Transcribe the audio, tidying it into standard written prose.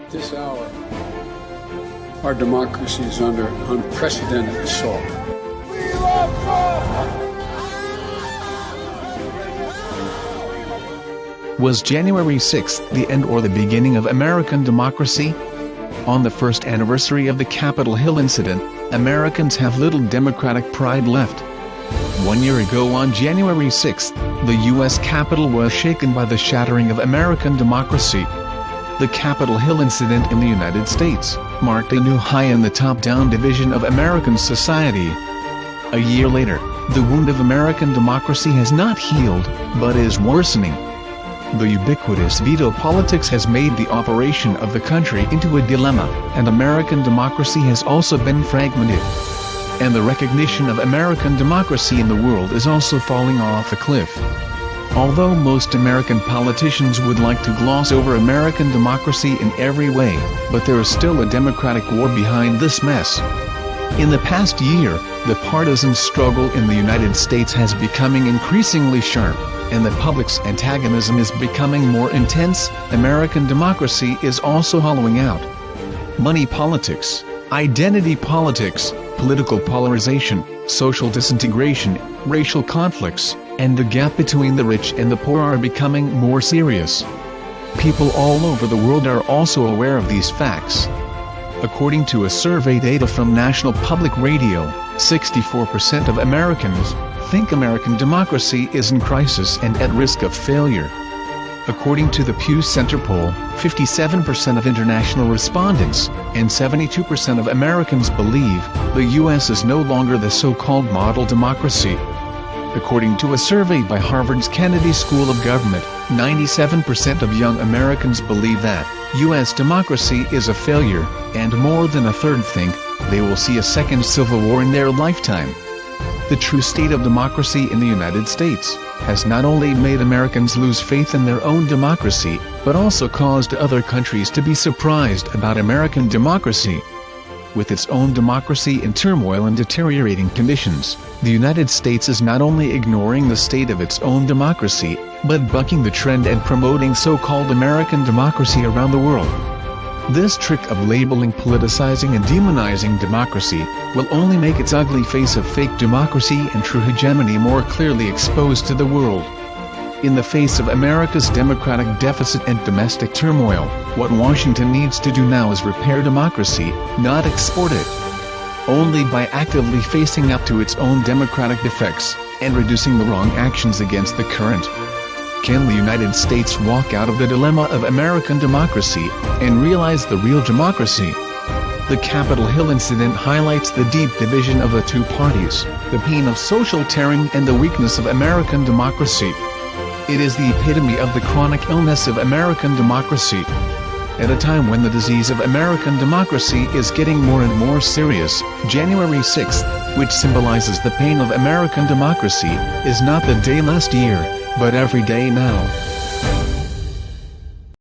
At this hour, our democracy is under unprecedented assault. We love God! Was January 6th the end or the beginning of American democracy? On the first anniversary of the Capitol Hill incident, Americans have little democratic pride left. 1 year ago on January 6th, the U.S. Capitol was shaken by the shattering of American democracy. The Capitol Hill incident in the United States marked a new high in the top-down division of American society. A year later, the wound of American democracy has not healed, but is worsening. The ubiquitous veto politics has made the operation of the country into a dilemma, and American democracy has also been fragmented. And the recognition of American democracy in the world is also falling off a cliff. Although most American politicians would like to gloss over American democracy in every way, but there is still a democratic war behind this mess. In the past year, the partisan struggle in the United States has becoming increasingly sharp, and the public's antagonism is becoming more intense. American democracy is also hollowing out. Money politics, identity politics, political polarization, social disintegration, racial conflicts, and the gap between the rich and the poor are becoming more serious. People all over the world are also aware of these facts. According to a survey data from National Public Radio, 64% of Americans think American democracy is in crisis and at risk of failure. According to the Pew Center poll, 57% of international respondents and 72% of Americans believe the U.S. is no longer the so-called model democracy. According to a survey by Harvard's Kennedy School of Government, 97% of young Americans believe that U.S. democracy is a failure, and more than a third think they will see a second civil war in their lifetime. The true state of democracy in the United States has not only made Americans lose faith in their own democracy, but also caused other countries to be surprised about American democracy. With its own democracy in turmoil and deteriorating conditions, the United States is not only ignoring the state of its own democracy, but bucking the trend and promoting so-called American democracy around the world. This trick of labeling, politicizing and demonizing democracy will only make its ugly face of fake democracy and true hegemony more clearly exposed to the world. In the face of America's democratic deficit and domestic turmoil, what Washington needs to do now is repair democracy, not export it. Only by actively facing up to its own democratic defects, and reducing the wrong actions against the current, can the United States walk out of the dilemma of American democracy, and realize the real democracy. The Capitol Hill incident highlights the deep division of the two parties, the pain of social tearing and the weakness of American democracy. It is the epitome of the chronic illness of American democracy. At a time when the disease of American democracy is getting more and more serious, January 6th, which symbolizes the pain of American democracy, is not the day last year, but every day now.